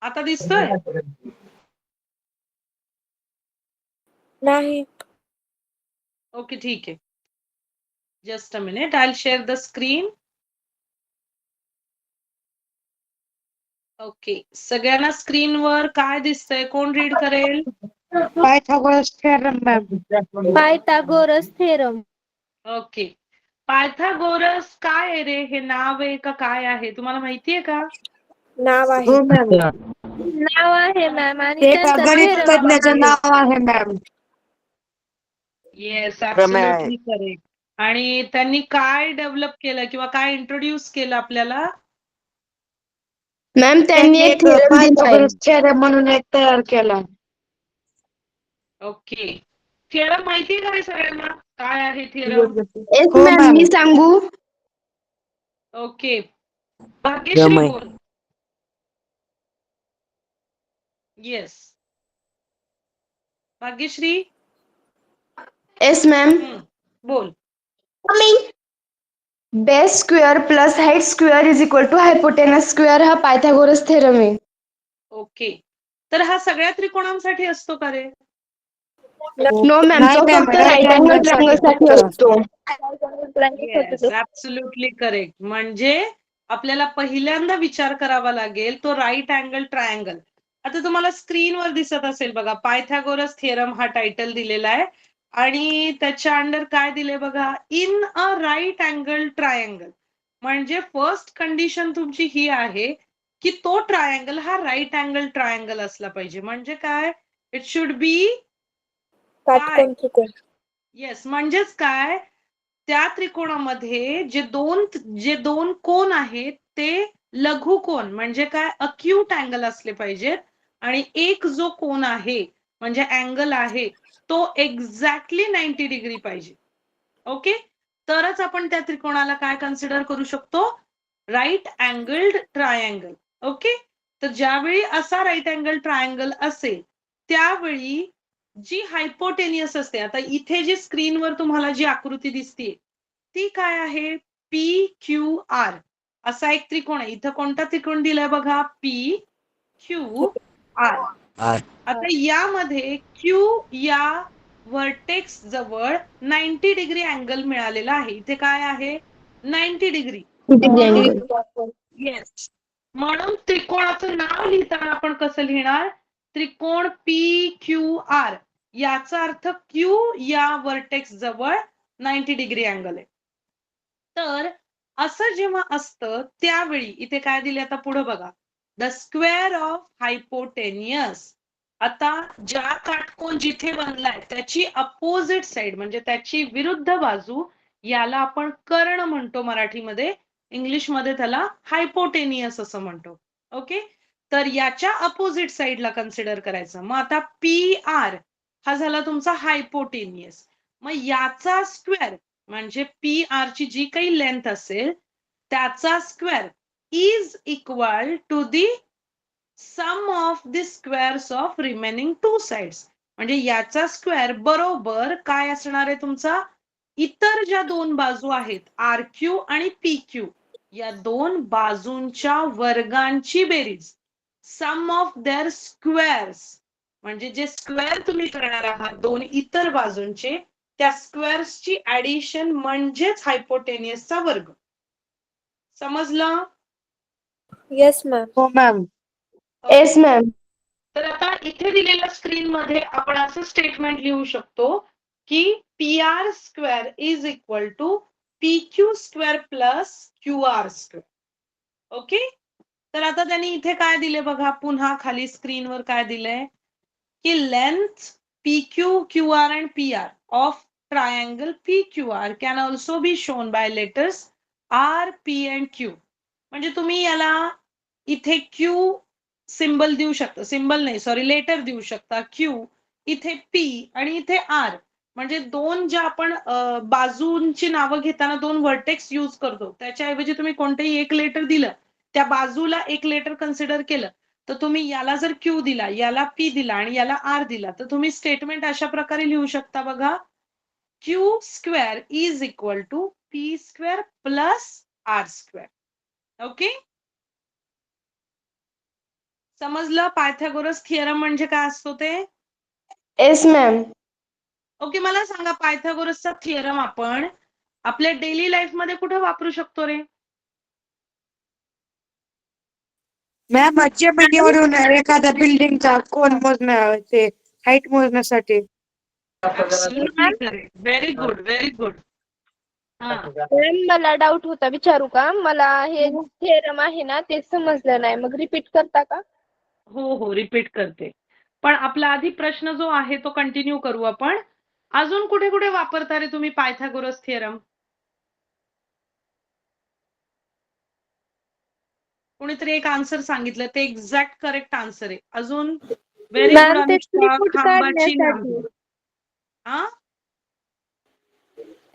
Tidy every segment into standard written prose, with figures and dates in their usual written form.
आता दिसतोय? नाही. ओके, ठीक आहे. Just a minute, I will share the screen. Okay, सगळ्यांना स्क्रीनवर काय दिसतंय? कोण रीड करेल? Pythagoras theorem ma'am. Pythagoras theorem. Okay, Pythagoras काय आहे रे? हे नाव आहे का काय आहे? तुम्हाला माहितीये का? नाव आहे. हो मॅम. नाव आहे मॅम आणि ते त्यांचा गणित थेरम तज्ञाचे आहे. नाव आहे मॅम. Yes, absolutely correct. आणि त्यांनी काय डेव्हलप केलं किंवा काय इंट्रोड्यूस केलं आपल्याला? मॅम त्यांनी एक पायथागोरस थेरम म्हणून एक तयार केला. ओके, थेरम माहिती का रे सगळ्यांना? काय आहे थेरम? हो मॅम. मी सांगू. ओके, भाग्यश्री बोल. येस, भाग्यश्री. Yes ma'am. बोल. Base square plus height square is equal to hypotenuse square हा पायथागोरस थेरम आहे. ओके, तर हा सगळ्या त्रिकोणांसाठी असतो का रे? नो मॅम, नाही तो मॅम, फक्त राईट राईट अँगल अँगल साठी ट्रायंगल फक्त. असतो. Yes, absolutely correct. म्हणजे आपल्याला पहिल्यांदा विचार करावा लागेल तो राईट अँगल ट्रायंगल. आता तुम्हाला स्क्रीनवर दिसत असेल बघा, पायथागोरस थेरम हा टायटल दिलेला आहे आणि त्याच्या अंडर काय दिले बघा, in a right angle triangle. म्हणजे फर्स्ट कंडिशन तुमची ही आहे की तो ट्रायंगल हा राईट अँगल ट्रायंगल असला पाहिजे. म्हणजे काय? इट शुड बी काटकोन त्रिकोण. येस, म्हणजेच काय, त्या त्रिकोणामध्ये जे दोन कोन आहेत ते लघुकोन म्हणजे काय, अक्यूट अँगल असले पाहिजेत. आणि एक जो कोन आहे म्हणजे अँगल आहे तो एक्झॅक्टली 90 डिग्री पाहिजे. ओके, तरच आपण त्या त्रिकोणाला काय कन्सिडर करू शकतो? Right अँगल्ड triangle. ओके, तर ज्यावेळी असा राईट अँगल ट्रायंगल असेल त्यावेळी जी हायपोटेनियस असते, आता इथे जी स्क्रीनवर तुम्हाला जी आकृती दिसते ती काय आहे? पी क्यू आर असा एक त्रिकोण आहे. इथं कोणता त्रिकोण दिलाय बघा? P Q R. आता यामध्ये क्यू या व्हर्टेक्स जवळ 90 डिग्री अँगल मिळालेला आहे. इथे काय आहे? 90 डिग्री. येस, म्हणून त्रिकोणाचं नाव लिहिताना आपण कसं लिहिणार? त्रिकोण पी क्यू आर. याचा अर्थ क्यू या व्हर्टेक्स जवळ 90 डिग्री अँगल आहे. तर असं जेव्हा असतं त्यावेळी इथे काय दिले, आता पुढे बघा, द स्क्वेअर ऑफ हायपोटेनियस. आता ज्या काटकोन जिथे बनलाय त्याची अपोजिट साइड म्हणजे त्याची विरुद्ध बाजू, याला आपण कर्ण म्हणतो मराठीमध्ये. इंग्लिशमध्ये त्याला हायपोटेनियस असं म्हणतो. ओके, तर याच्या अपोजिट साइडला कन्सिडर करायचं. मग आता पी आर हा झाला तुमचा हायपोटेनियस. मग याचा स्क्वेअर म्हणजे पी आर ची जी काही लेंथ असेल त्याचा square is equal to the sum of the squares of remaining two sides. म्हणजे याचा स्क्वेअर बरोबर काय असणार आहे तुमचा? इतर ज्या दोन बाजू आहेत आर क्यू आणि पी क्यू या दोन बाजूंच्या वर्गांची बेरीज. सम ऑफ देअर स्क्वेअर्स म्हणजे जे स्क्वेअर तुम्ही करणार आहात दोन इतर बाजूंचे, त्या स्क्वेअर्सची ऍडिशन म्हणजेच हायपोटेनियसचा वर्ग. समजलं? Yes ma'am. हो मॅम. Yes ma'am. तर आता इथे दिलेल्या स्क्रीन मध्ये आपण असं स्टेटमेंट लिहू शकतो की P R square is equal to P Q square plus Q R square. Okay, तर आता त्यांनी इथे काय दिले बघा, पुन्हा खाली स्क्रीनवर काय दिलंय की length P Q Q R and P R of triangle P Q R can also be shown by letters R P and Q. म्हणजे तुम्ही याला इथे क्यू सिंबल देऊ शकता, सिंबल नाही सॉरी लेटर देऊ शकता क्यू, इथे पी आणि इथे आर. म्हणजे दोन ज्या आपण बाजूंची नावं घेताना दोन व्हर्टेक्स यूज करतो त्याच्याऐवजी तुम्ही कोणतेही एक लेटर दिलं, त्या बाजूला एक लेटर कन्सिडर केलं, तर तुम्ही याला जर क्यू दिला, याला पी दिला आणि याला आर दिला, तर तुम्ही स्टेटमेंट अशा प्रकारे लिहू शकता बघा, Q square is equal to P square plus R square. Okay, समजलं पायथागोरस थिअरम म्हणजे काय असतो ते? Yes ma'am. ओके, मला सांगा पायथागोरसचा थिअरम आपण आपल्या डेली लाईफ मध्ये कुठे वापरू शकतो रे? मॅम जमिनीवरून एखाद्या बिल्डिंगचा कोण मोजण्याचे हाईट मोजण्यासाठी. Absolutely correct. Very good, very good. हा. मॅम मला डाऊट होता, विचारू का? मला हे थेरम आहे ना ते समजलं नाही, मग रिपीट करता का? हो रिपीट करते. पण आपला आधी प्रश्न जो आहे तो कंटिन्यू करू आपण. अजून कुठे कुठे वापरता रे तुम्ही पायथागोरस थिअरम? कोणीतरी एक आन्सर सांगितलं ते एक्झॅक्ट करेक्ट आन्सर आहे. अजून व्हेरी गुड मॅम ते अनुष्का. त्रिकूट खांबाची काढण्यासाठी. नांदी. हा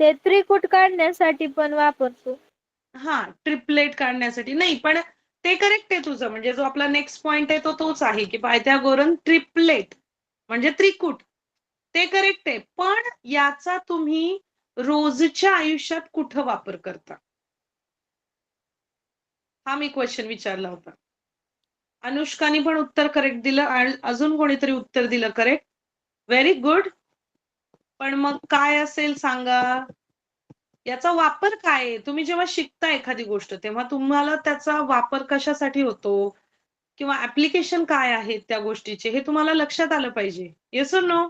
ते त्रिकूट काढण्यासाठी पण वापरतो. हा ट्रिपलेट काढण्यासाठी नाही, पण ते करेक्ट आहे तुझं. म्हणजे जो आपला नेक्स्ट पॉइंट आहे तो तोच आहे की पायथागोरन ट्रिपलेट म्हणजे त्रिकूट. ते करेक्ट आहे, पण याचा तुम्ही रोजच्या आयुष्यात कुठं वापर करता? हा मी क्वेश्चन विचारला होता. अनुष्काने पण उत्तर करेक्ट दिलं आणि अजून कोणीतरी उत्तर दिलं करेक्ट. Very good. पण मग काय असेल सांगा? याचा वापर काय आहे? तुम्ही जेव्हा शिकता एखादी गोष्ट तेव्हा तुम्हाला त्याचा वापर कशासाठी होतो किंवा ऍप्लिकेशन काय आहे त्या गोष्टीचे हे तुम्हाला लक्षात आलं पाहिजे. Yes or no?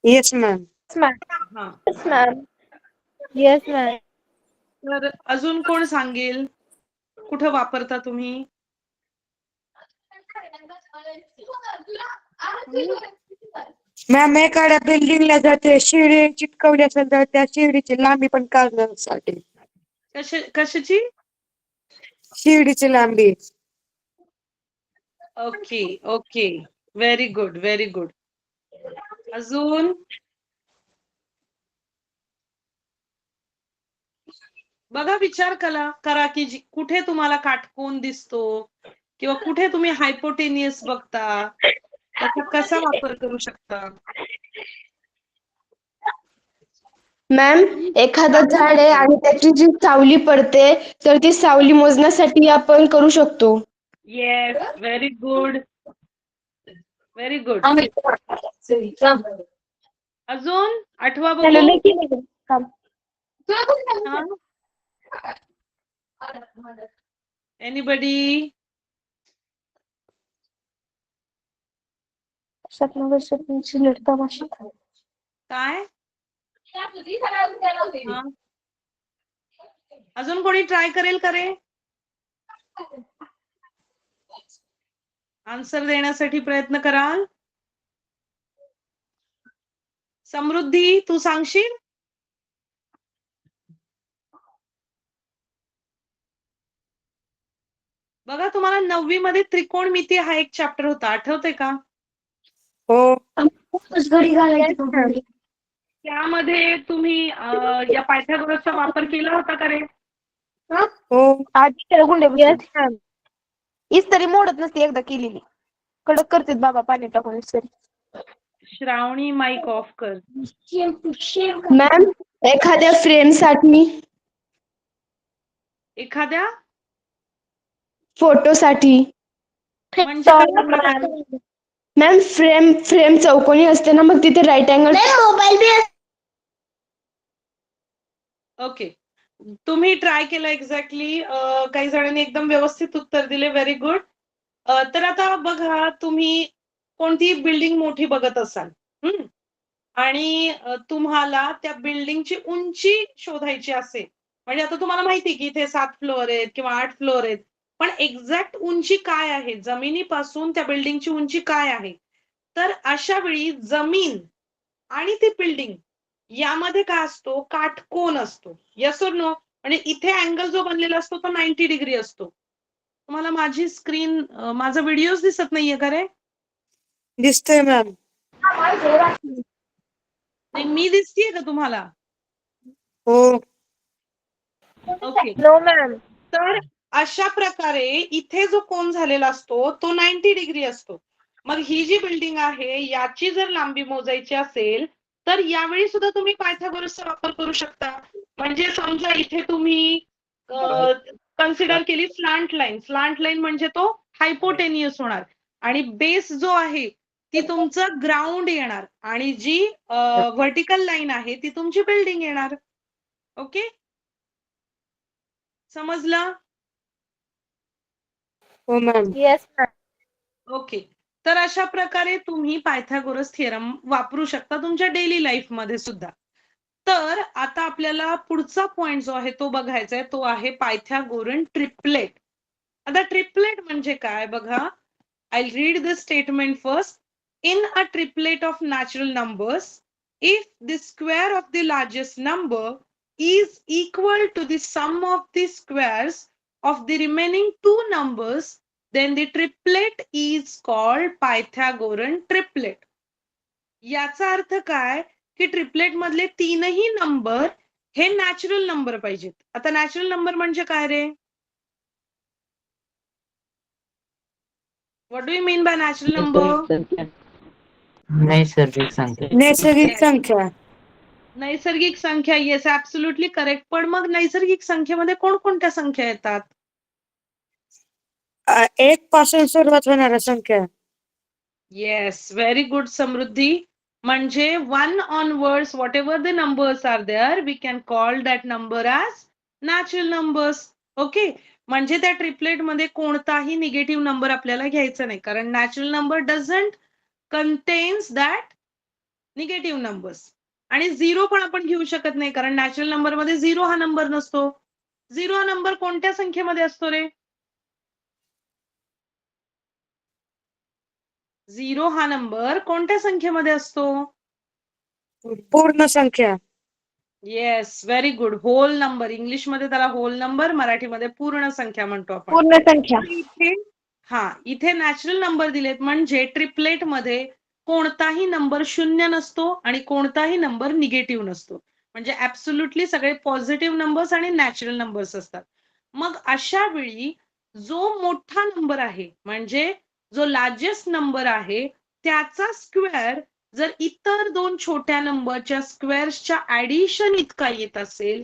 Yes ma'am. हा. Yes ma'am. Yes ma'am. तर अजून कोण सांगेल कुठं वापरता तुम्ही? मॅम एखाद्या बिल्डिंगला जर ते शिडी चिटकवली असेल तर त्या शिडीची लांबी पण काढण्यासाठी. कशाची? शिडीची लांबी. Okay okay, very good very good. अजून बघा विचार करा की कुठे तुम्हाला काटकोन दिसतो किंवा कुठे तुम्ही हायपोटेनियस बघता, त्याचा कसा वापर करू शकता? मॅम एखादं झाड आहे आणि त्याची जी सावली पडते तर ती सावली मोजण्यासाठी आपण करू शकतो. Yes, very good very good. अजून आठवा बघू. एनीबडी? काय? हा. अजून कोणी ट्राय करेल का रे? आन्सर देण्यासाठी प्रयत्न कराल? समृद्धी तू सांगशील? बघा तुम्हाला 9वी मध्ये त्रिकोणमिती हा एक चॅप्टर होता, आठवतंय का? हो. त्यामध्ये तुम्ही या पायथागोरसचा वापर केला होता का रे? हो. Yes ma'am. इस्त्री मोडत नसते एकदा केलेली, कडक करतेत बाबा पाणी टाकून इस्त्री. श्रावणी माईक ऑफ कर. मॅम एखाद्या फ्रेमसाठी, एखाद्या फोटोसाठी. म्हणजे कशा प्रकारे? मॅम फ्रेम चौकोनी असते ना, मग तिथे राईट अँगल मोबाईल. ओके, तुम्ही ट्राय केलं एक्झॅक्टली. काही जणांनी एकदम व्यवस्थित उत्तर दिले, व्हेरी गुड. तर आता बघा तुम्ही कोणती बिल्डिंग मोठी बघत असाल आणि तुम्हाला त्या बिल्डिंगची उंची शोधायची असेल, म्हणजे आता तुम्हाला माहिती की इथे 7 फ्लोअर आहेत किंवा 8 फ्लोअर आहेत, पण एक्झॅक्ट उंची काय आहे, जमिनीपासून त्या बिल्डिंगची उंची काय आहे? तर अशा वेळी जमीन आणि ती बिल्डिंग यामध्ये काय असतो? काटकोन असतो. Yes or no? म्हणजे इथे अँगल जो बनलेला असतो तो 90 डिग्री असतो. तुम्हाला माझी स्क्रीन, माझा व्हिडिओज दिसत नाहीये का रे? दिसतोय मॅम. नाही, मी दिसतीये का तुम्हाला? हो. ओके. No ma'am. तर अशा प्रकारे इथे जो कोन झालेला असतो तो 90 डिग्री असतो. मग ही जी बिल्डिंग आहे याची जर लांबी मोजायची असेल तर यावेळी सुद्धा तुम्ही पायथागोरसचा वापर करू शकता. म्हणजे समजा इथे तुम्ही कन्सिडर केली स्लांट लाईन. स्लांट लाईन म्हणजे तो हायपोटेनियस होणार आणि बेस जो आहे ती तुमचं ग्राउंड येणार आणि जी व्हर्टिकल लाईन आहे ती तुमची बिल्डिंग येणार. ओके, समजलं? हो मॅम. Yes ma'am. ओके, तर अशा प्रकारे तुम्ही पायथागोरस थिअरम वापरू शकता तुमच्या डेली लाईफ मध्ये सुद्धा. तर आता आपल्याला पुढचा पॉइंट जो आहे तो बघायचा आहे, तो आहे पायथागोरन ट्रिपलेट. आता ट्रिपलेट म्हणजे काय बघा. I read the statement first. In a triplet of natural numbers, if the square of the largest number is equal to the sum of the squares of the remaining two numbers, then the triplet is called Pythagorean triplet. याचा अर्थ काय की triplet मधले तीनही number हे natural number पाहिजेत. आता natural number म्हणजे काय रे? What do you mean by natural number? नैसर्गिक संख्या. नैसर्गिक Yes. संख्या. नैसर्गिक संख्या. Yes, absolutely correct. पण मग नैसर्गिक संख्येमध्ये कोणकोणत्या संख्या येतात? 1 पासून सुरुवात होणाऱ्या संख्या. येस, व्हेरी गुड समृद्धी. म्हणजे 1 onwards whatever the numbers are there, we can call that number as natural numbers. Okay, म्हणजे त्या ट्रिपलेट मध्ये कोणताही निगेटिव्ह नंबर आपल्याला घ्यायचा नाही, कारण natural number doesn't contains that negative numbers. आणि झिरो पण आपण घेऊ शकत नाही, कारण नॅचरल नंबर मध्ये झिरो हा नंबर नसतो. झिरो हा नंबर कोणत्या संख्येमध्ये असतो रे? झिरो हा नंबर कोणत्या संख्येमध्ये असतो? पूर्ण संख्या. Yes, very good. Whole number. English मध्ये त्याला होल नंबर, मराठीमध्ये पूर्ण संख्या म्हणतो आपण. पूर्ण संख्या. इथे नॅचरल नंबर दिलेत म्हणजे ट्रिपलेट मध्ये कोणताही नंबर शून्य नसतो आणि कोणताही नंबर निगेटिव्ह नसतो. म्हणजे ऍब्सोल्युटली सगळे पॉझिटिव्ह नंबर्स आणि नॅचरल नंबर्स असतात. मग अशा वेळी जो मोठा नंबर आहे म्हणजे जो लार्जेस्ट नंबर आहे त्याचा स्क्वेअर जर इतर दोन छोट्या नंबरच्या स्क्वेअर्सच्या ऍडिशन इतका येत असेल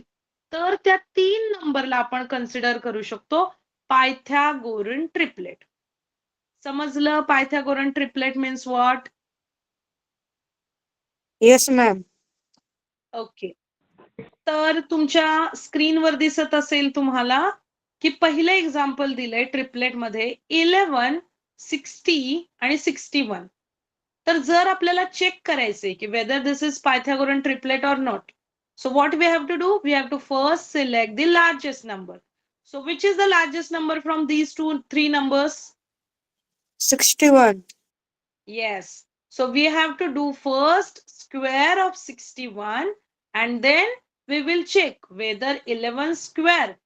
तर त्या 3 नंबरला आपण कन्सिडर करू शकतो पायथागोरन ट्रिपलेट. समजलं? Pythagorean triplet means what? Yes ma'am. Okay, तर तुमच्या स्क्रीनवर दिसत असेल तुम्हाला की पहिलं एक्झाम्पल दिलंय ट्रिपलेट मध्ये 11, 60 आणि 61. तर जर आपल्याला चेक करायचंय की whether this is Pythagorean triplet or not, so what we have to do, we have to first select the largest number. So which is the largest number from these three numbers? 61. Yes, so we have to do first square of 61 and then we will check whether 11 square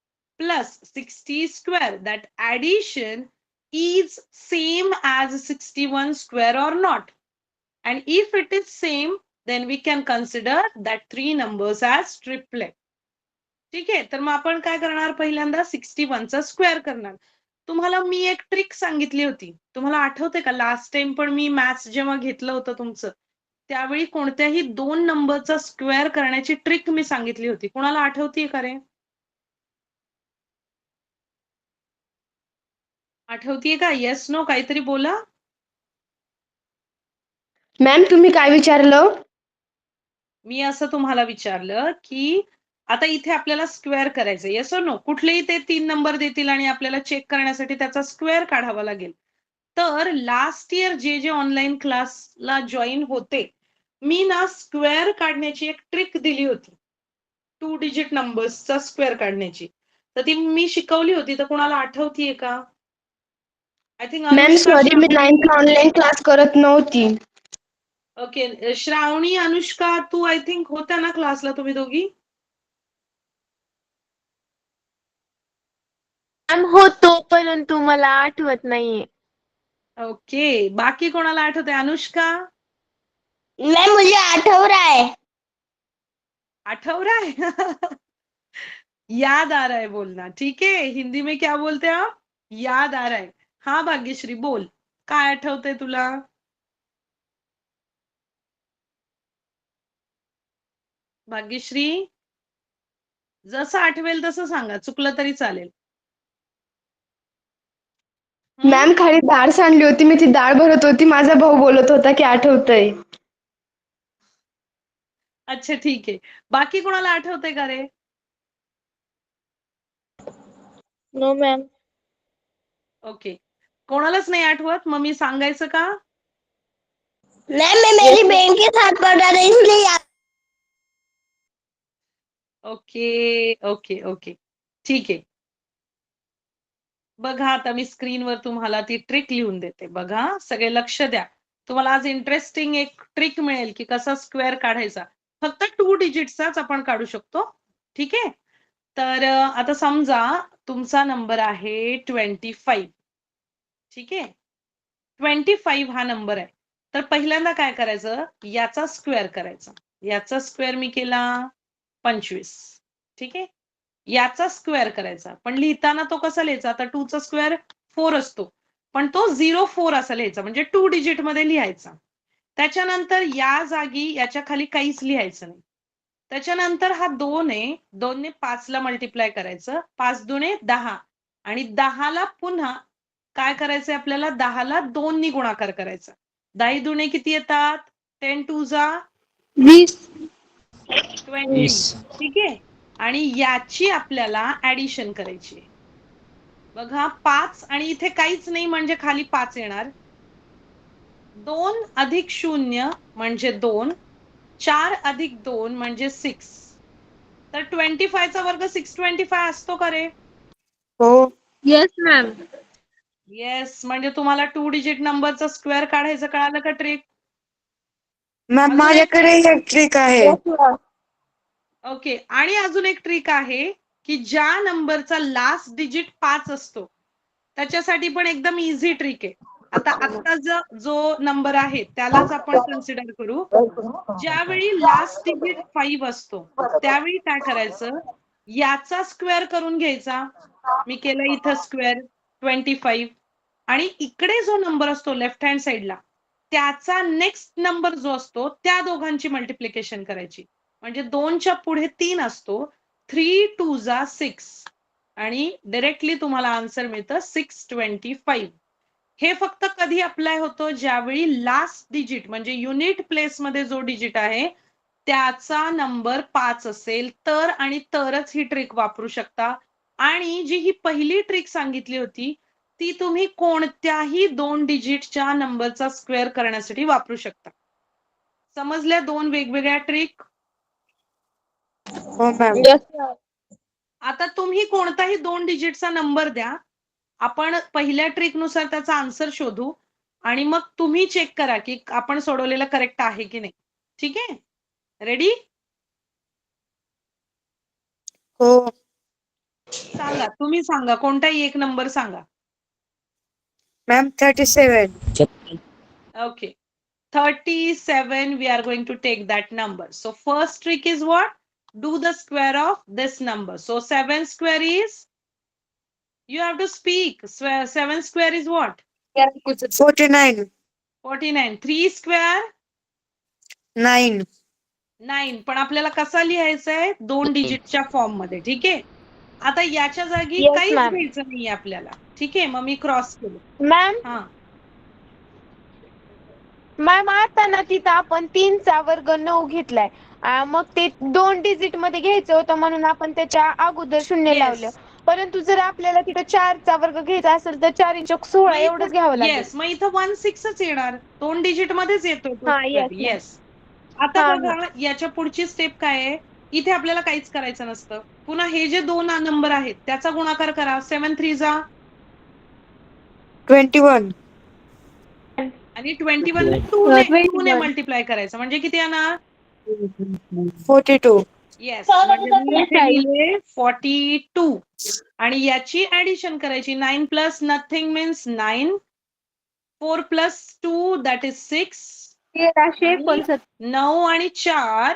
plus 60 square, that addition is same as 61 square or not. And if it is same, then we can consider that 3 numbers as triplet. ठीक आहे, तर मग आपण काय करणार? पहिल्यांदा 61 चा square करणार. तुम्हाला मी एक ट्रिक सांगितली होती, तुम्हाला आठवते का? लास्ट टाइम पण मी मॅथ्स जेव्हा घेतलं होतं तुमचं त्यावेळी कोणत्याही 2 नंबरचा स्क्वेअर करण्याची ट्रिक मी सांगितली होती. कोणाला आठवतीये का रे? आठवतीये का? येस नो काहीतरी बोला. मॅम तुम्ही काय विचारलं? मी असं तुम्हाला विचारलं की आता इथे आपल्याला स्क्वेअर करायचं, येस नो? कुठलेही ते 3 नंबर देतील आणि आपल्याला चेक करण्यासाठी त्याचा स्क्वेअर काढावा लागेल. तर लास्ट इयर जे ऑनलाईन क्लासला जॉईन होते, मी ना स्क्वेअर काढण्याची एक ट्रिक दिली होती, 2 डिजिट नंबर्सचा स्क्वेअर काढण्याची. तर ती मी शिकवली होती, तर कोणाला आठवतीये का? I think ma'am Anushka, sorry मी 9th ऑनलाईन क्लास करत नव्हती. ओके, श्रावणी, अनुष्का, तू आय थिंक होत्या ना क्लासला तुम्ही दोघी? मॅम होतो परंतु मला आठवत नाहीये. ओके, बाकी कोणाला आठवतंय? अनुष्का? मॅम मुझे आठव रहा है. आठव रहा है? याद आ रहा है बोलना, ठीक है? हिंदी में क्या बोलते हैं आप? याद आ रहा है. हा भाग्यश्री बोल, काय आठवतंय तुला? भाग्यश्री, जसं आठवेल तसं सांगा, चुकलं तरी चालेल. मॅम खाली डाळ सांडली होती, मी ती डाळ भरत होती, माझा भाऊ बोलत होता की आठवतंय. अच्छा ठीक आहे. बाकी कोणाला आठवतंय का रे? No ma'am. ओके. कोणालाच नाही आठवत? मग मी सांगायचं का? मैम मैं मेरी बहन के साथ पढ़ रहा था इसलिए याद। ओके ओके ओके ठीक आहे. बघा आता मी स्क्रीनवर तुम्हाला ती ट्रिक लिहून देते. बघा सगळे लक्ष द्या. तुम्हाला आज इंटरेस्टिंग एक ट्रिक मिळेल की कसा स्क्वेअर काढायचा. फक्त 2 डिजिटचाच आपण काढू शकतो. ठीक आहे. तर आता समजा तुमचा नंबर आहे 25. ठीक आहे. 25 हा नंबर आहे. तर पहिल्यांदा काय करायचं, याचा स्क्वेअर करायचा. याचा स्क्वेअर मी केला 25. ठीक आहे. याचा स्क्वेअर करायचा. पण लिहिताना तो कसा लिहायचा? आता 2 चा स्क्वेअर 4 असतो. पण तो 04 असा लिहायचा, म्हणजे 2 डिजिट मध्ये लिहायचा. त्याच्यानंतर या जागी याच्या खाली काहीच लिहायचं नाही. त्याच्यानंतर हा 2 आहे, 2 ने 5 ला मल्टिप्लाय करायचं. 5 दुणे 10 आणि 10 ला पुन्हा काय करायचंय आपल्याला? 10 ला 2 नी गुणाकार करायचा. 10 दुणे किती येतात? 10 टू जा 20. 20. ठीक आहे. आणि याची आपल्याला ऍडिशन करायची आहे. बघा 5 आणि इथे काहीच नाही म्हणजे खाली 5 येणार. 2 अधिक 0 म्हणजे 2. 4 अधिक 2 म्हणजे 6. तर 25 चा वर्ग 625 असतो का रे? हो. Yes ma'am. येस. म्हणजे तुम्हाला 2 डिजिट नंबरचा स्क्वेअर काढायचं कळालं का ट्रिक? मॅम अजून एक माझ्याकडे एक ट्रिक आहे. ओके. आणि अजून एक ट्रिक आहे की ज्या नंबरचा लास्ट डिजिट 5 असतो त्याच्यासाठी पण एकदम इझी ट्रिक आहे. आता जो नंबर आहे त्यालाच आपण कन्सिडर करू. ज्यावेळी लास्ट डिजिट 5 असतो त्यावेळी काय करायचं, याचा स्क्वेअर करून घ्यायचा. मी केलं इथं स्क्वेअर 25 आणि इकडे जो नंबर असतो लेफ्ट हँड साइडला त्याचा नेक्स्ट नंबर जो असतो त्या दोघांची मल्टिप्लिकेशन करायची. म्हणजे 2च्या पुढे 3 असतो. 3 टू जा 6 आणि डायरेक्टली तुम्हाला आन्सर मिळतं 625. हे फक्त कधी अप्लाय होतं? ज्यावेळी लास्ट डिजिट म्हणजे युनिट प्लेस मध्ये जो डिजिट आहे त्याचा नंबर 5 असेल तर आणि तरच ही ट्रिक वापरू शकता. आणि जी ही पहिली ट्रिक सांगितली होती ती तुम्ही कोणत्याही 2 डिजिटच्या नंबरचा स्क्वेअर करण्यासाठी वापरू शकता. समजल्या 2 वेगवेगळ्या ट्रिक? हो मॅम. आता तुम्ही कोणताही 2 डिजिटचा नंबर द्या. आपण पहिल्या ट्रिक नुसार त्याचा आन्सर शोधू आणि मग तुम्ही चेक करा की आपण सोडवलेलं करेक्ट आहे की नाही. ठीक आहे. रेडी? हो. सांगा. तुम्ही सांगा. कोणताही एक नंबर सांगा. Ma'am 37. Okay. 37, we are going to take that number. So first trick is what? Do the square of this number. So 7 square is? You have to speak. 7 square is what? 49. 49. 3 square? 9. 9. पण आपल्याला कसा लिहायचा आहे? 2 डिजिटच्या form मध्ये. ठीक आहे. आता याच्या जागी येस काहीच मॅम. घ्यायचं नाहीये आपल्याला. ठीक आहे. मग मी क्रॉस केलं. मॅम हा. मॅम आता ना तिथं आपण 3चा वर्ग 9 घेतलाय. मग ते 2 डिजिट मध्ये घ्यायचं होतं म्हणून आपण त्याच्या अगोदर 0 लावलं. येस. परंतु जर आपल्याला तिथं 4चा वर्ग घ्यायचा असेल तर 4 × 16 एवढंच घ्यावं लागेल. येस. मग इथं 16च येणार. 2 डिजिट मध्येच येतो तो हा स्क्वेअर. Yes ma'am. येस. आता हा बघा याच्या पुढची स्टेप काय आहे? इथे आपल्याला काहीच करायचं नसतं. पुन्हा हे जे 2 नंबर आहेत त्याचा गुणाकार करा. 7 3 जा 21. आणि 21 ला 2 ने 21. मल्टिप्लाय करायचं म्हणजे किती येणार? 42. येस. म्हणजे मी इथे 45. लिहिले 42 आणि याची ऍडिशन करायची. 9 plus nothing means 9. 4 plus 2 that is 6. 1369. 9 आणि 4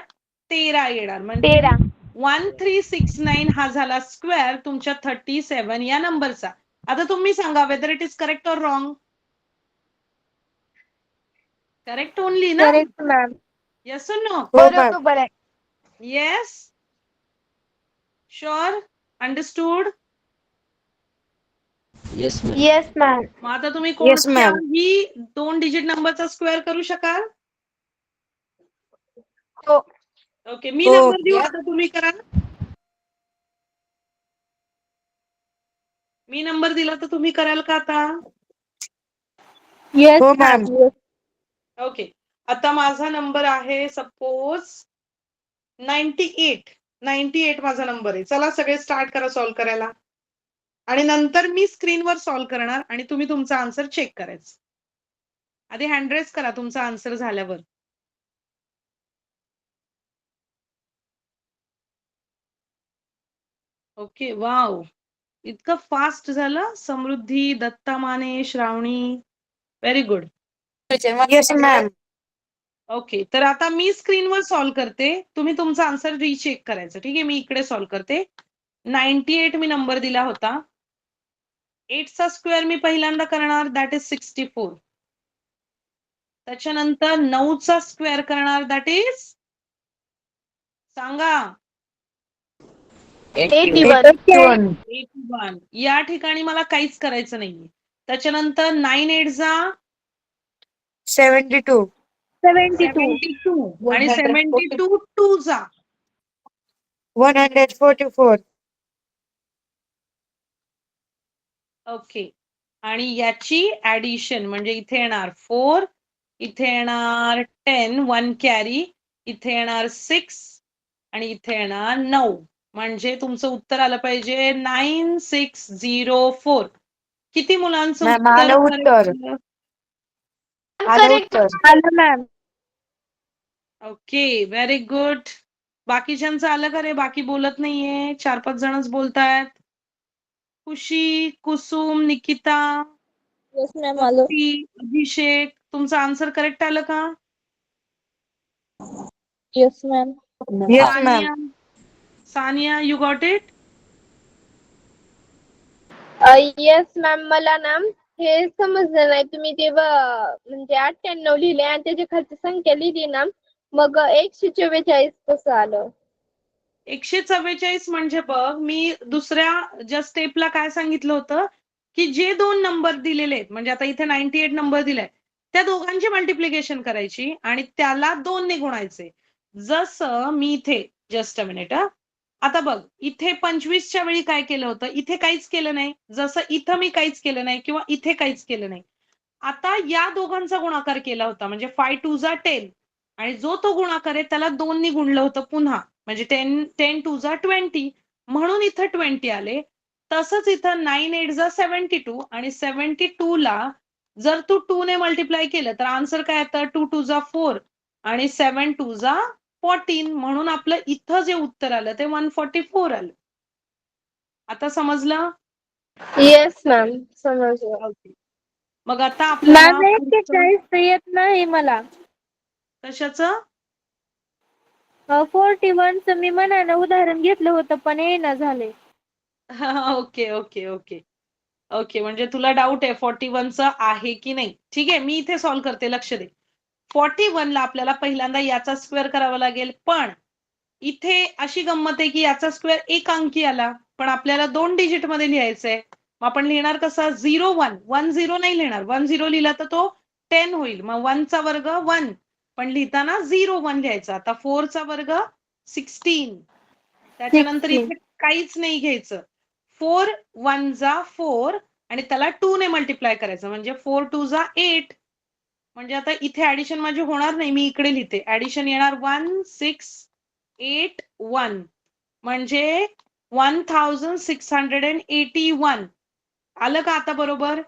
13 येणार. म्हणजे 1369 हा झाला स्क्वेअर तुमच्या 37 या नंबरचा. आता तुम्ही सांगा whether it is correct or wrong? Correct only ना? Correct ma'am. Yes or no? हो मॅम. बरोबर आहे. Yes. Sure? Understood? Yes ma'am. Yes ma'am. मग आता तुम्ही Yes, ma'am. कोणत्याही 2 डिजिट नंबरचा स्क्वेअर करू शकाल? हो. ओके, मी हो. नंबर देऊ आता तुम्ही करा. मी नंबर दिला तर तुम्ही कराल का आता? येस हो मॅम. मॅम. ओके, आता माझा नंबर आहे सपोज 98 माझा नंबर आहे. चला सगळे स्टार्ट करा सॉल्व्ह करायला. आणि नंतर मी स्क्रीनवर सॉल्व्ह करणार आणि तुम्ही तुमचा आन्सर चेक करायचं. आधी हँड रेज करा तुमचा आन्सर झाल्यावर. ओके, वाव, इतकं फास्ट झालं. Samruddhi, Datta Mane, Shravani, very good. Yes, ma'am. Okay, तर आता मी स्क्रीनवर सॉल्व्ह करते, तुम्ही तुमचा आन्सर रिचेक करायचं. ठीक आहे, मी इकडे सॉल्व्ह करते. 98 मी नंबर दिला होता. 8 चा स्क्वेअर मी पहिल्यांदा करणार, दॅट इज 64. त्याच्यानंतर 9 चा स्क्वेअर करणार, दॅट इज, सांगा, 81. 81. या ठिकाणी मला काहीच करायचं नाहीये. त्याच्यानंतर 9 8 जा 72. 72 आणि 72 2 जा 144. ओके, आणि याची ऍडिशन म्हणजे इथे येणार 4, इथे येणार 10 1 कॅरी, इथे येणार 6 आणि इथे येणार 9. म्हणजे तुमचं उत्तर आलं पाहिजे 9604. किती मुलांचं मॅम, आलं उत्तर. correct आलं? आलं उत्तर. आलं मॅम. Okay, very good. बाकीच्यांचं आलं का रे? बाकी बोलत नाहीये, 4-5 जणच बोलतायत. खुशी, कुसुम, निकिता, येस मॅम आलं. भक्ती, अभिषेक, तुमचं आन्सर करेक्ट आलं का? Yes ma'am. Yes, ma'am. Saniya, you got it? Yes ma'am. मला ना हे समजलं नाही, तुम्ही तेव्हा म्हणजे 98 लिहिले आणि त्याच्या खालची संख्या लिहिली ना, मग 144 कसं आलं? 144 म्हणजे बघ, मी दुसऱ्या ज्या स्टेपला काय सांगितलं होतं, की जे 2 नंबर दिलेले आहेत, म्हणजे आता इथे 98 नंबर दिलाय, त्या दोघांची मल्टिप्लिकेशन करायची आणि त्याला 2 ने गुणायचे. जसं मी इथे, जस्ट अ मिनिट, आता बघ, इथे 25च्या वेळी काय केलं होतं, इथे काहीच केलं नाही. जसं इथं मी काहीच केलं नाही किंवा इथे काहीच केलं नाही. आता या दोघांचा गुणाकार केला होता, म्हणजे 5 2 जा 10, आणि जो तो गुणाकार आहे त्याला 2 ने गुणलं होतं पुन्हा, म्हणजे 10 2 जा 20, म्हणून इथं 20 आले. तसंच इथं 9 8 जा 72 आणि 72 ला जर तू 2 ने मल्टिप्लाय केलं तर आन्सर काय येतं, 2 2 जा 4 आणि 7 2 जा 14, म्हणून आपलं इथं जे उत्तर आलं ते 144 आलं. आता समजलं? येस मॅम, समजलं. ओके. मग आता आपल्याला मॅम 41 येत नाही मला. कशाचं? 41चं मी मनानं उदाहरण घेतलं होतं पण येईना झाले. ओके ओके ओके ओके, म्हणजे तुला डाऊट आहे 41चं आहे की नाही. ठीक आहे, मी इथे सॉल्व्ह करते, लक्ष दे. 41 ला आपल्याला पहिल्यांदा याचा स्क्वेअर करावा लागेल, पण इथे अशी गंमत आहे की याचा स्क्वेअर एक अंकी आला, पण आपल्याला 2 डिजिट मध्ये लिहायचंय. मग आपण लिहिणार कसं, 0 1 1 0 नाही लिहिणार. 1 0 लिहिला तर तो 10 होईल. मग 1 चा वर्ग 1, पण लिहिताना 0 1 लिहायचं. आता 4 चा वर्ग 16. त्याच्यानंतर इथे काहीच नाही घ्यायचं. 4 1 जा 4 आणि त्याला 2 ने मल्टिप्लाय करायचं, म्हणजे 4 2 जा 8. म्हणजे आता इथे ऍडिशन माझी होणार नाही, मी इकडे लिहिते. ऍडिशन येणार 1 6 8 1, म्हणजे 1681. आलं का आता बरोबर?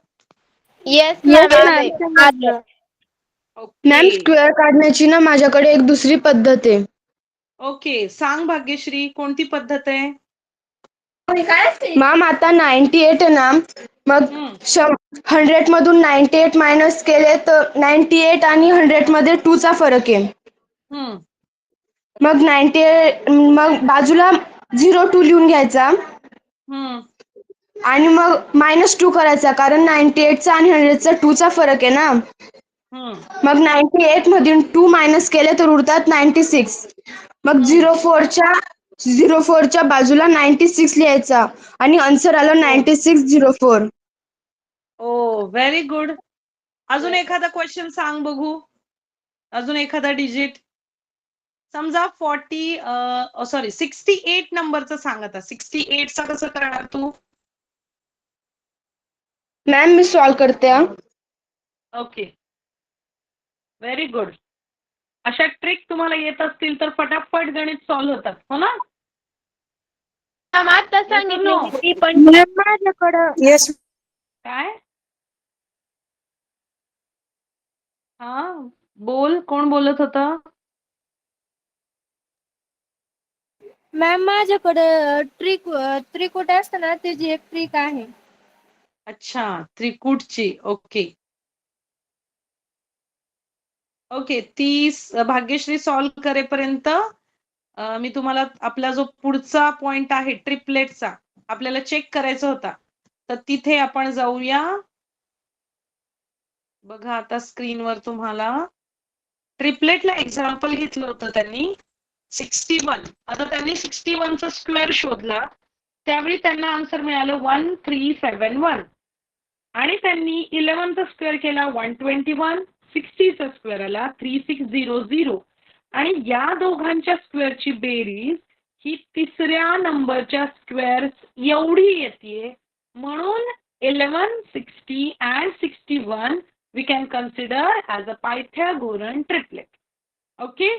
येस मॅम आले. मॅम, ओके स्क्वेअर काढण्याची ना माझ्याकडे एक दुसरी पद्धत आहे. ओके, सांग भाग्यश्री, कोणती पद्धत आहे? मॅम, आता 98 आहे ना, मग हम्म 100 मधून 98 मायनस केले तर 98 आणि 100 मध्ये 2 चा फरक आहे. हम्म मग 98, मग बाजूला 02 लिहून घ्यायचा हम्म आणि मग -2 करायचा, कारण 98 चा आणि 100 चा 2 चा फरक आहे ना. हम्म मग 98 मधून 2 मायनस केले तर उरतात 96. मग हम्म 04च्या बाजूला 96 लिहायचा आणि आन्सर आलं 9604. ओ व्हेरी गुड. अजून एखादा क्वेश्चन सांग बघू. अजून एखादा डिजिट. समजा 68 नंबरचं सांग आता. 68 चा कसं करणार तू? मॅम मी सॉल्व करते हा. ओके. Very good. अशा ट्रिक तुम्हाला येत असतील तर फटाफट गणित सॉल्व्ह होतात, हो ना? मॅम आता Yes or सांगितली no? ती पण मॅम माझ्याकडं येस काय? हा बोल, कोण बोलत होतं? मॅम माझ्याकडे त्रिकुट असतं ना त्याची एक ट्रिक आहे. अच्छा, त्रिकूटची. Okay okay. ती भाग्यश्री सॉल्व्ह करेपर्यंत मी तुम्हाला आपला जो पुढचा पॉइंट आहे ट्रिपलेटचा आपल्याला चेक करायचा होता, तर तिथे आपण जाऊया. बघा आता स्क्रीनवर तुम्हाला ट्रिपलेटला एक्झाम्पल घेतलं होतं त्यांनी 61. आता त्यांनी 61 चा स्क्वेअर शोधला, त्यावेळी त्यांना आन्सर मिळालं 1371 आणि त्यांनी 11 चा स्क्वेअर केला 121, 60 चा स्क्वेअर आला 3600 आणि या दोघांच्या स्क्वेअरची बेरीज ही तिसऱ्या नंबरच्या स्क्वेअर एवढी येते, म्हणून 11, 60 and 61 we can consider as a Pythagorean triplet. Okay.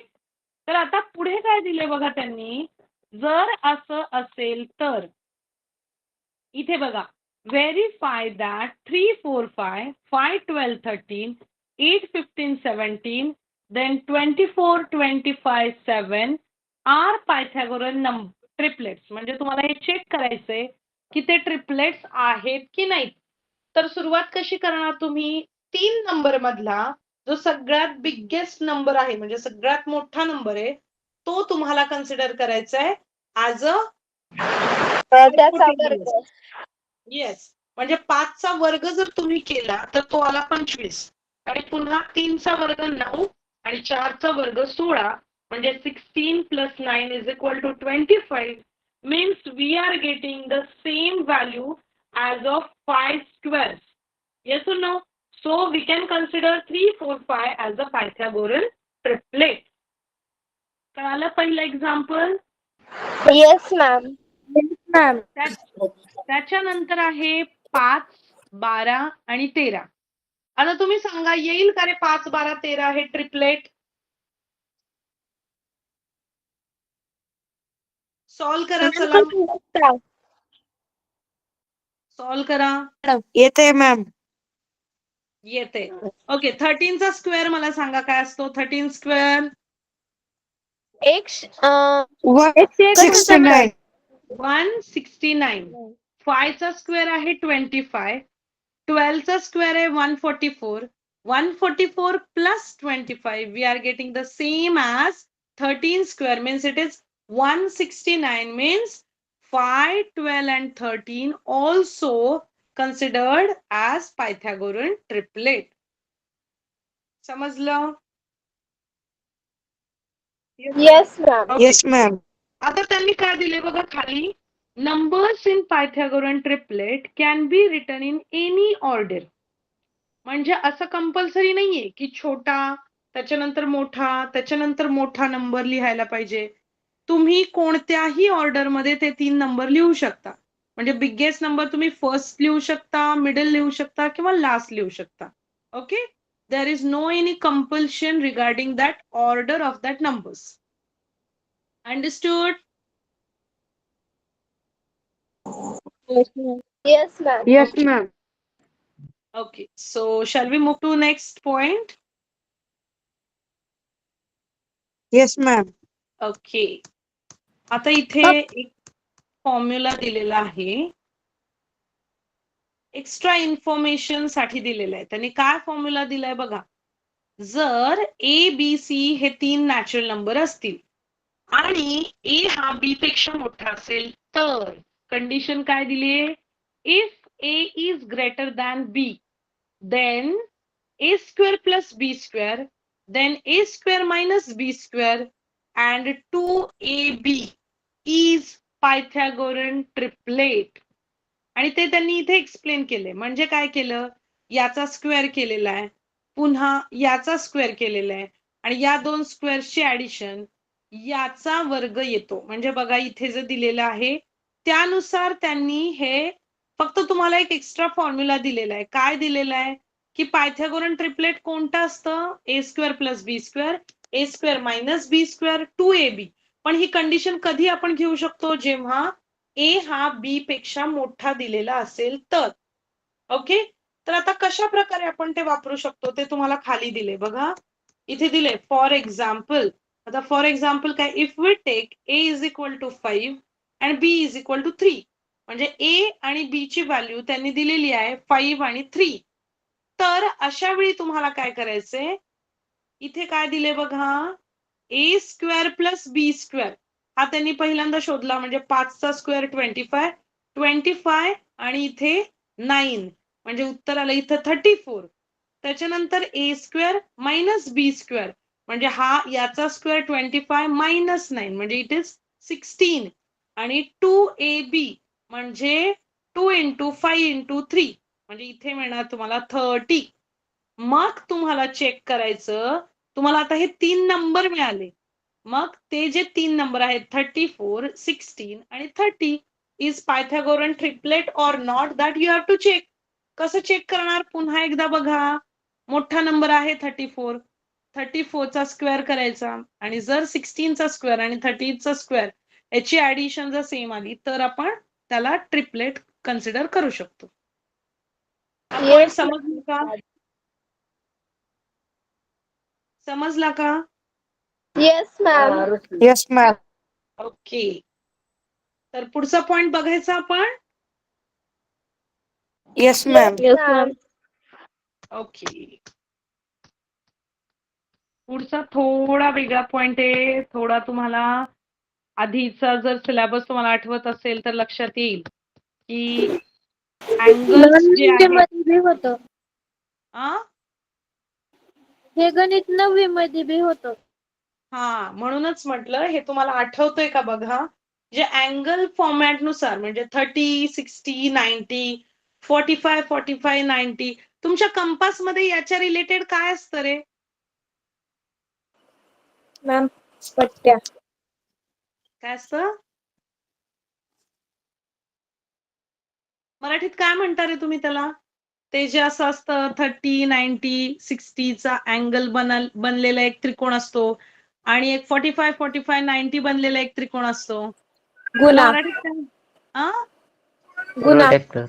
तर आता पुढे काय दिले बघा त्यांनी. जर असं असेल तर इथे बघा, verify that 3, 4, 5, 5, 12, 13, 8, 15, 17, then 24, 25, 7 are Pythagorean triplets. म्हणजे तुम्हाला हे चेक करायचंय की ते ट्रिपलेट्स आहेत की नाहीत. तर सुरुवात कशी करणार तुम्ही? 3 नंबर मधला जो सगळ्यात बिगेस्ट नंबर आहे, म्हणजे सगळ्यात मोठा नंबर आहे, तो तुम्हाला कन्सिडर करायचा आहे ऍज अ त्याचा वर्ग. येस. म्हणजे 5 चा वर्ग जर तुम्ही केला तर तो आला 25 आणि पुन्हा 3 चा वर्ग 9 आणि 4 चा वर्ग 16, म्हणजे 16 plus 9 is equal to 25 means we are getting the same value as of 5 squares. Yes or no? So we can consider 3, 4, 5 as a Pythagorean triplet. कळालं पहिलं एक्झाम्पल? Yes ma'am. मॅम त्याच्यानंतर आहे 5, 12 आणि 13. आता तुम्ही सांगा, येईल का रे 5, 12, 13 हे ट्रिपलेट? सॉल्व करा. चला सॉल्व करा. येते मॅम. येते. ओके. 13 चा स्क्वेअर मला सांगा काय असतो? 13 स्क्वेअर 169. 169. 5 चा स्क्वेअर आहे 25. 12 चा स्क्वेअर आहे 144. 144 plus 25 we are getting the same as 13 square means it is 169 means 5, 12 and 13 also considered as Pythagorean triplet. समजलं? Yes ma'am. Yes ma'am. आता त्यांनी काय दिले बघा खाली. Numbers in Pythagorean triplet can be written in any order. म्हणजे असं compulsory नाहीये की छोटा त्याच्यानंतर मोठा त्याच्यानंतर मोठा नंबर लिहायला पाहिजे. तुम्ही कोणत्याही ऑर्डर मध्ये ते 3 नंबर लिहू शकता. म्हणजे बिगेस्ट नंबर तुम्ही फर्स्ट लिहू शकता, मिडल लिहू शकता किंवा लास्ट लिहू शकता. Okay. There is no any compulsion regarding that order of that numbers. Understood? Yes ma'am. Yes ma'am. Okay, so shall we move to next point? Yes ma'am. Okay. आता इथे एक फॉर्म्युला दिलेला आहे. एक्स्ट्रा इन्फॉर्मेशन साठी दिलेला आहे. त्यांनी काय फॉर्म्युला दिलाय बघा. जर ए बी सी हे 3 नॅचरल नंबर असतील आणि ए हा बी पेक्षा मोठा असेल तर कंडिशन काय दिली आहे? If A is greater than B then a square plus b square, then a square minus b square and 2ab is Pythagorean triplet. आणि ते त्यांनी इथे एक्सप्लेन केले. म्हणजे काय केलं, याचा स्क्वेअर केलेला आहे, पुन्हा याचा स्क्वेअर केलेला आहे आणि या दोन स्क्वेअर्सची ऍडिशन याचा वर्ग येतो. म्हणजे बघा इथे जे दिलेलं आहे त्यानुसार त्यांनी हे फक्त तुम्हाला एक एक्स्ट्रा फॉर्म्युला दिलेला आहे. काय दिलेला आहे की पायथागोरन ट्रिपलेट कोणतं असतं, ए स्क्वेअर प्लस बी स्क्वेअर, ए स्क्वेअर मायनस बी स्क्वेअर 2ab. पण ही कंडिशन कधी आपण घेऊ शकतो, जेव्हा ए हा बी पेक्षा मोठा दिलेला असेल तर. ओके, तर आता कशा प्रकारे आपण ते वापरू शकतो ते तुम्हाला खाली दिले बघा. इथे दिले फॉर एक्झाम्पल. आता फॉर एक्झाम्पल काय, if we take A is equal to 5 and B is equal to 3, म्हणजे ए आणि बी ची व्हॅल्यू त्यांनी दिलेली आहे 5 आणि 3. तर अशा वेळी तुम्हाला काय करायचंय, इथे काय दिले बघा, ए स्क्वेअर प्लस बी स्क्वेअर हा त्यांनी पहिल्यांदा शोधला. म्हणजे 5चा स्क्वेअर 25, 25 आणि इथे 9 म्हणजे उत्तर आलं इथं 34. त्याच्यानंतर ए स्क्वेअर मायनस बी स्क्वेअर म्हणजे हा याचा स्क्वेअर 25 मायनस 9 म्हणजे इट इज 16 आणि 2ab म्हणजे 2 इंटू 5 इंटू 3 म्हणजे इथे मिळणार तुम्हाला 30. मग तुम्हाला चेक करायचं, तुम्हाला आता हे 3 नंबर मिळाले. मग ते जे 3 नंबर आहेत 34, 16 आणि 30 is Pythagorean triplet or not, that you have to check. कसं चेक करणार, पुन्हा एकदा बघा. मोठा नंबर आहे 34, 34चा स्क्वेअर करायचा आणि जर 16चा स्क्वेअर आणि 30चा स्क्वेअर याची ऍडिशन जर सेम आली तर आपण त्याला ट्रिपलेट कन्सिडर करू शकतो. पॉइंट समजलं का? समजला का? Yes ma'am. Yes ma'am. Okay, तर पुढचा पॉइंट बघायचा आपण. Yes ma'am. Yes ma'am. Okay, पुढचा थोडा वेगळा पॉइंट आहे. थोडा तुम्हाला आधीचा जर सिलेबस तुम्हाला आठवत असेल तर लक्षात येईल की अँगल्स जे आहेत होतं हे गणित 9वी मध्ये बी होतं. हा, म्हणूनच म्हटलं हे तुम्हाला आठवतंय का बघा. जे अँगल फॉर्मॅट नुसार म्हणजे 30, 60, 90, 45, 45, 90 तुमच्या कंपास मध्ये याच्या रिलेटेड काय असतं रे? मॅम पट्ट्या. काय असतं मराठीत, काय म्हणता रे तुम्ही त्याला? ते जे असं असतं 30, 90, 60चा अँगल बनलेला एक त्रिकोण असतो आणि एक 45, 45, 90 बनलेला एक त्रिकोण असतो. त्याला गुणा. मराठीत काय? गुणा. प्रोटेक्टर.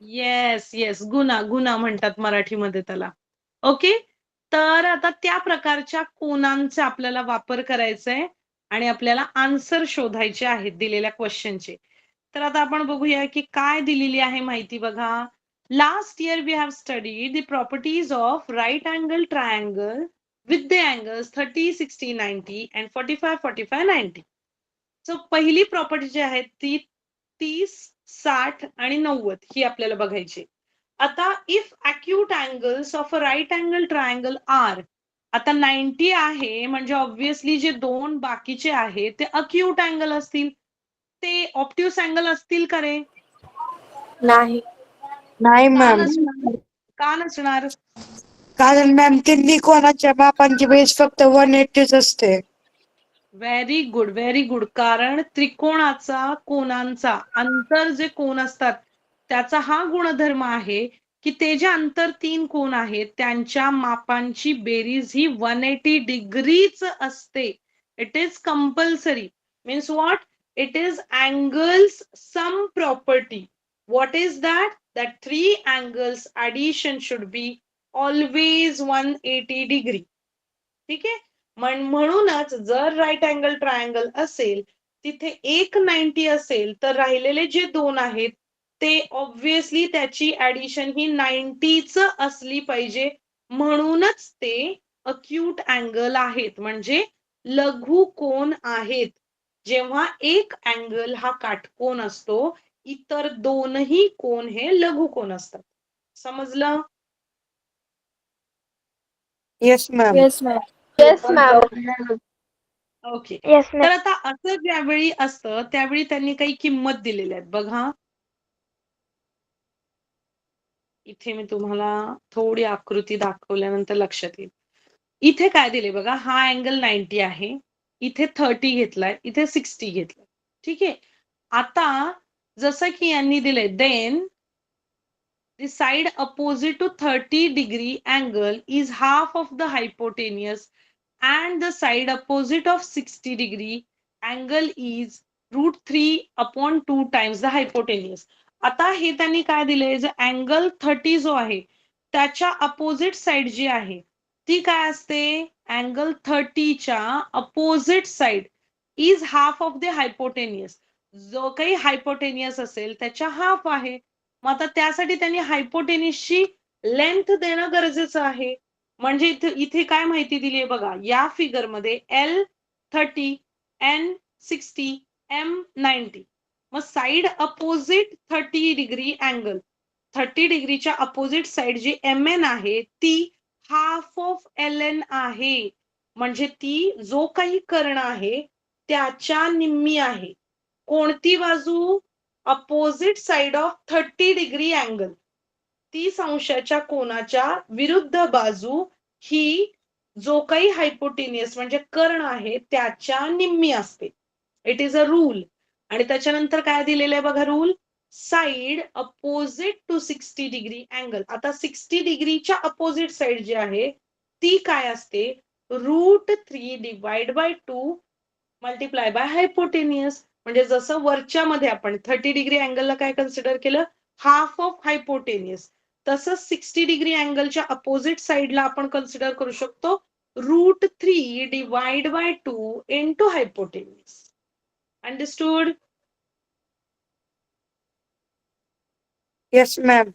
येस येस, गुणा म्हणतात मराठीमध्ये त्याला. ओके, तर आता त्या प्रकारच्या कोनांचा आपल्याला वापर करायचा आहे आणि आपल्याला आन्सर शोधायचे आहेत दिलेल्या क्वेश्चनचे. तर आता आपण बघूया की काय दिलेली आहे माहिती बघा. Last year we have studied the properties of right angle triangle with the angles 30, 60, 90 and 45, 45, 90. So पहिली प्रॉपर्टी जी आहे ती 30, 60 आणि 90 ही आपल्याला बघायची. आता if acute angles of a right angle triangle are, आता 90 आहे म्हणजे ऑब्व्हियसली जे दोन बाकीचे आहेत ते अक्यूट अँगल असतील. ते ऑप्ट्यूस अँगल असतील का रे? नाही. नाही का मॅम. नसणार? का नसणार? कारण मॅम तिन्ही कोणाच्या मापांची बेस फक्त 180 असते. Very good, very good. कारण त्रिकोणाचा कोनांचा अंतर जे कोन असतात त्याचा हा गुणधर्म आहे की ते जे अंतर 3 कोन आहेत त्यांच्या मापांची बेरीज ही 180 डिग्रीच असते. It is compulsory. Means what? It is angles sum property. What is that? That 3 angles addition should be always 180 degree. ठीक आहे, म्हणूनच जर राईट अँगल ट्रायंगल असेल तिथे एक 90 असेल तर राहिलेले जे दोन आहेत ते ऑब्व्हियसली त्याची ऍडिशन ही 90च असली पाहिजे. म्हणूनच ते अक्यूट अँगल आहेत, म्हणजे लघु कोन आहेत. जेव्हा एक अँगल हा काटकोन असतो, इतर दोनही कोन हे लघु कोन असतात. समजलं? Yes ma'am. Yes ma'am. Yes ma'am. Okay, yes तर आता असं ज्यावेळी असतं त्यावेळी त्यांनी काही किंमत दिलेल्या आहेत बघा. इथे मी तुम्हाला थोडी आकृती दाखवल्यानंतर लक्षात येईल. इथे काय दिले बघा, हा अँगल 90 आहे, इथे 30 घेतलाय, इथे 60 घेतलाय. ठीक आहे. आता जसं की यांनी दिले, then the side opposite to 30-degree angle is half of the hypotenuse and the side opposite of 60-degree angle is √3/2 times the hypotenuse. आता हे त्यांनी काय दिले, जो अँगल 30 जो आहे त्याच्या अपोजिट साइड जी आहे ती काय असते, अँगल 30 च्या opposite side is half of the hypotenuse. जो काही हायपोटेनियस असेल त्याच्या हाफ आहे. मग आता त्यासाठी त्यांनी हायपोटेनिसची लेंथ देणं गरजेचं आहे. म्हणजे इथे काय माहिती दिली आहे बघा, या फिगर मध्ये L30, N60, M90. मग साइड अपोजिट 30 डिग्री अँगल, 30 डिग्रीच्या अपोजिट साइड जी MN आहे ती हाफ ऑफ LN आहे. म्हणजे ती जो काही कर्ण आहे त्याच्या निम्मी आहे. कोणती बाजू, opposite side of 30 degree angle, 30 अंशाच्या कोनाच्या विरुद्ध बाजू ही जो काही हायपोटेनियस म्हणजे कर्ण आहे त्याच्या निम्मी असते. It is a rule. आणि त्याच्यानंतर काय दिलेलं आहे बघा rule, side opposite to 60 degree angle. आता 60 डिग्रीच्या अपोजिट साइड जी आहे ती काय असते, √3/2 मल्टिप्लाय बाय हायपोटेनियस. म्हणजे जसं वरच्या मध्ये आपण 30 डिग्री अँगलला काय कन्सिडर केलं, हाफ ऑफ हायपोटेनियस, तसं 60 डिग्री अँगलच्या अपोजिट साइडला आपण कन्सिडर करू शकतो √3/2 into hypotenuse. Understood? Yes ma'am.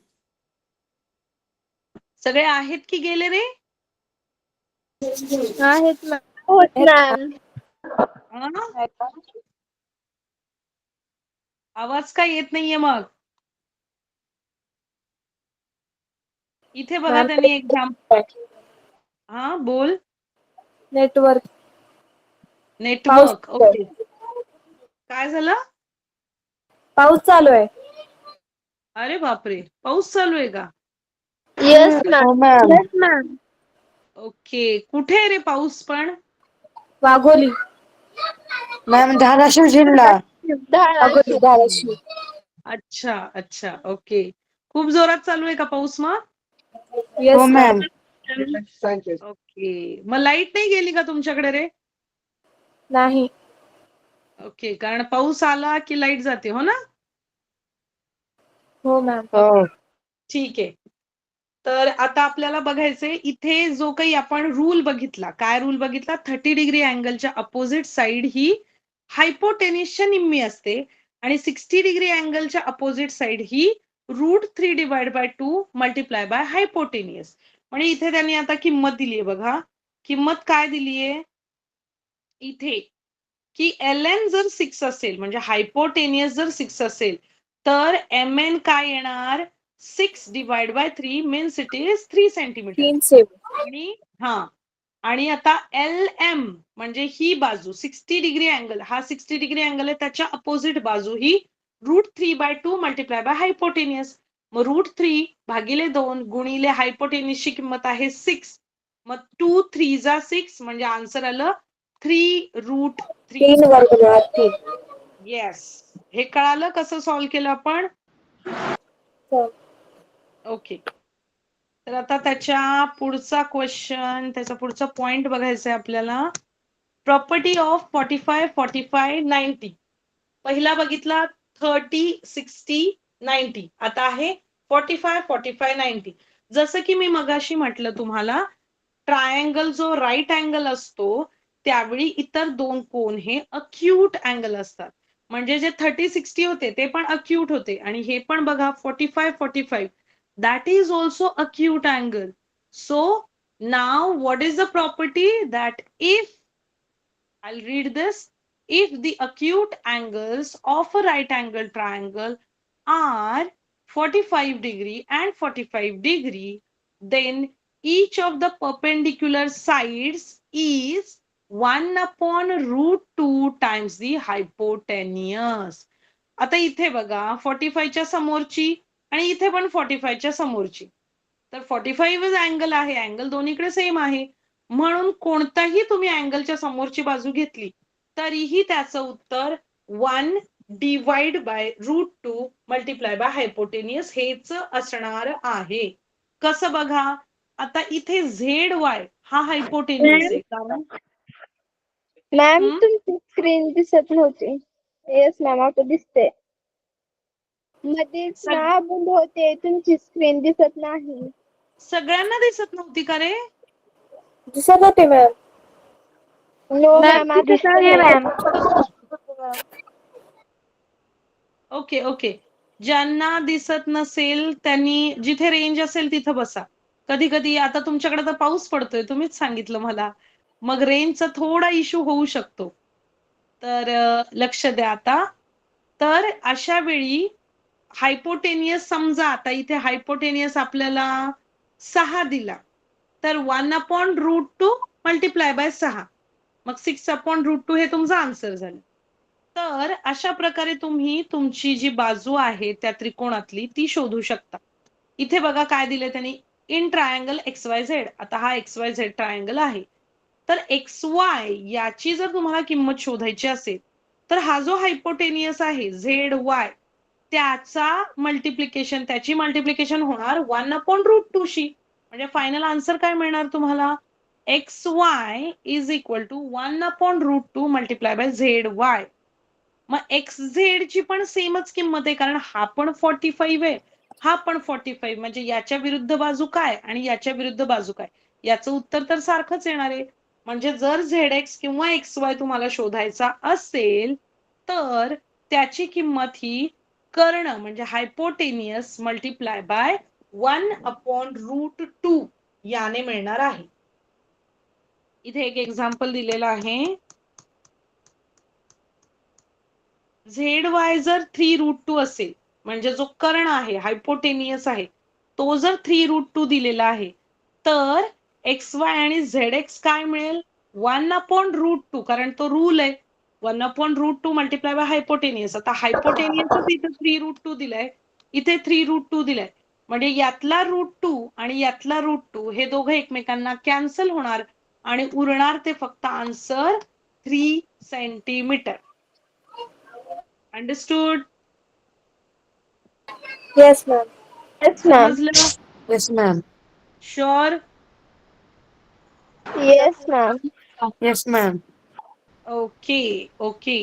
सगळे आहेत की गेले रे? आहेत मॅम. होत मॅम. हा? आवाज काय येत नाहीये मग? इथे बघा मॅम, त्यांनी एक्झाम्पल. हा बोल. नेटवर्क. नेटवर्क. ओके. काय झालं? पाऊस चालू आहे. अरे बापरे, पाऊस चालू आहे का? येस हो ma'am. Ma'am. Yes ma'am. Okay. कुठे आहे रे पाऊस पण? वाघोली. मॅम धाराशिव जिल्हा. वाघोली, धाराशिव. अच्छा अच्छा, ओके. खूप जोरात चालू आहे का पाऊस मग? हो येस मॅम. मॅम. ओके. मग लाईट नाही गेली का तुमच्याकडे रे? नाही. ओके, कारण पाऊस आला की लाईट जाते, हो ना? हो मॅम. हो. ठीक आहे. तर आता आपल्याला बघायचंय, इथे जो काही आपण रूल बघितला, काय रूल बघितला, 30 डिग्री अँगलच्या अपोजिट साइड ही हायपोटेनिसच्या निम्मी असते आणि 60 डिग्री अँगलच्या अपोजिट साइड ही √3/2 मल्टिप्लाय बाय हायपोटेनियस. म्हणजे इथे त्यांनी आता किंमत दिली आहे बघा. किंमत काय दिली आहे इथे, की LN जर 6 असेल म्हणजे हायपोटेनियस जर 6 असेल तर MN काय येणार, 6/3 मीन्स इट इज 3 सेंटीमीटर. 3 आणि आणि आता LM म्हणजे ही बाजू 60 डिग्री अँगल, हा 60 डिग्री अँगल आहे, त्याच्या अपोजिट बाजू ही √3/2 मल्टिप्लाय बाय हायपोटेनियस. मग √3/2 गुणिले हायपोटेनियसची किंमत आहे 6. मग 2 3 जा 6 म्हणजे आन्सर आलं 3√3. 3 वर्ग 3. येस. हे कळालं कसं सॉल्व्ह केलं आपण? ओके. तर आता त्याच्या पुढचा क्वेश्चन, त्याचा पुढचा पॉइंट बघायचा आहे आपल्याला. Property of 45, 45, 90. पहिला बघितला 30, 60, 90. आता आहे 45, 45, 90. जसं की मी मगाशी म्हटलं तुम्हाला, ट्रायंगल जो राईट अँगल असतो त्यावेळी इतर दोन कोन हे अक्यूट अँगल असतात. म्हणजे जे 30, 60 होते ते पण अक्यूट होते आणि हे पण बघा 45, 45, that is also acute angle. So now what is the property, that if, I'll read this, if the acute angles of a right angle triangle are 45 degree and 45 degree, then each of the perpendicular sides is 1/√2 times the hypotenuse. आता इथे बघा 45 च्या समोरची आणि इथे पण 45 च्या समोरची. तर 45 अँगल आहे, अँगल दोन्हीकडे सेम आहे, म्हणून कोणताही तुम्ही अँगलच्या समोरची बाजू घेतली तरीही त्याचं उत्तर 1 divide by √2 multiply by hypotenuse हेच असणार आहे. कसं बघा, आता इथे ZY हा हायपोटेनियस आहे, कारण मॅम हम्म, तुमची स्क्रीन दिसत नव्हती. येस मॅम आता दिसते. मध्येच सग- ना बंद होते, तुमची स्क्रीन दिसत नाही. सगळ्यांना दिसत नव्हती का रे? दिसत होते मॅम. नो मॅम आता दिसते मॅम. ओके ओके, ज्यांना दिसत नसेल त्यांनी जिथे रेंज असेल तिथं बसा. कधी कधी आता तुमच्याकडे तर पाऊस पडतोय, तुम्हीच सांगितलं मला, मग रेंजचा थोडा इश्यू होऊ शकतो. तर लक्ष द्या आता. तर अशा वेळी हायपोटेनियस, समजा आता इथे हायपोटेनियस आपल्याला 6 दिला, तर 1/√2 मल्टिप्लाय बाय 6, मग 6/√2 हे तुमचं आन्सर झालं. तर अशा प्रकारे तुम्ही तुमची जी बाजू आहे त्या त्रिकोणातली ती शोधू शकता. इथे बघा काय दिले त्यांनी, इन ट्रायंगल XYZ. आता हा XYZ ट्रायंगल आहे, तर XY याची जर तुम्हाला किंमत शोधायची असेल तर हा जो हायपोटेनियस आहे ZY त्याची मल्टिप्लिकेशन होणार 1/√2 शी. म्हणजे फायनल आन्सर काय मिळणार तुम्हाला, XY is equal to 1/√2 multiply by ZY. मग XZ ची पण सेमच किंमत आहे, कारण हा पण 45 आहे, हा पण 45, म्हणजे याच्या विरुद्ध बाजू काय आणि याच्या विरुद्ध बाजू काय, याचं उत्तर तर सारखंच येणार आहे. म्हणजे जर ZX किंवा XY तुम्हाला शोधायचा असेल तर त्याची किंमत ही कर्ण म्हणजे हायपोटेनियस मल्टिप्लाय बाय 1/√2 याने मिळणार आहे. इथे एक एक्झाम्पल दिलेलं आहे. ZY जर 3√2 असेल, म्हणजे जो कर्ण आहे हायपोटेनियस आहे तो जर 3√2 दिलेला आहे, तर XY आणि ZX काय मिळेल, 1/√2, कारण तो रूल आहे 1/√2 मल्टिप्लाय बाय हायपोटेनियस. आता हायपोटेनियसच इथे 3√2 दिलाय, इथे 3√2 दिलाय, म्हणजे यातला √2 आणि यातला √2 हे दोघं एकमेकांना कॅन्सल होणार आणि उरणार ते फक्त answer 3 centimetre. Understood? Yes ma'am. Yes ma'am. समजलं? Yes ma'am. Sure? Yes ma'am. Yes ma'am. Okay okay.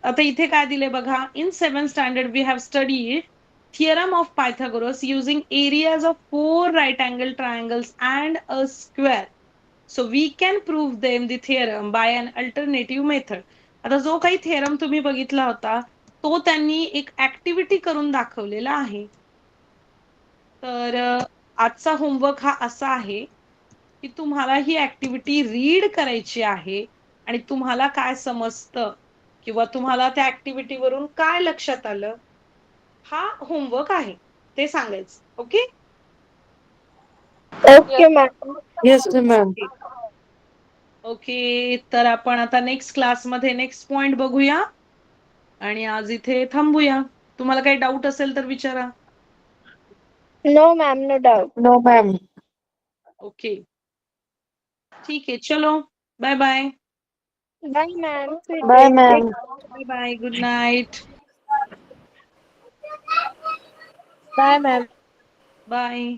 आता इथे काय दिले बघा, in 7th standard we have studied theorem of Pythagoras using areas of 4 right angle triangles and a square. So we can prove them the theorem by an alternative method. आता जो काही theorem तुम्ही बघितला होता तो त्यांनी एक ऍक्टिव्हिटी करून दाखवलेला आहे. तर आजचा होमवर्क हा असा आहे की तुम्हाला ही ऍक्टिव्हिटी रीड करायची आहे आणि तुम्हाला काय समजतं किंवा तुम्हाला त्या ऍक्टिव्हिटी वरून काय लक्षात आलं, हा होमवर्क आहे, ते सांगायचं. Okay okay ma'am. Yes ma'am. Okay. तर आपण आता नेक्स्ट क्लासमध्ये नेक्स्ट पॉइंट बघूया आणि आज इथे थांबूया. तुम्हाला काही डाऊट असेल तर विचारा. No ma'am, no doubt. No ma'am. Okay ठीक आहे, चलो bye bye. Bye ma'am. Bye ma'am. Bye bye, good night. Bye ma'am. Bye.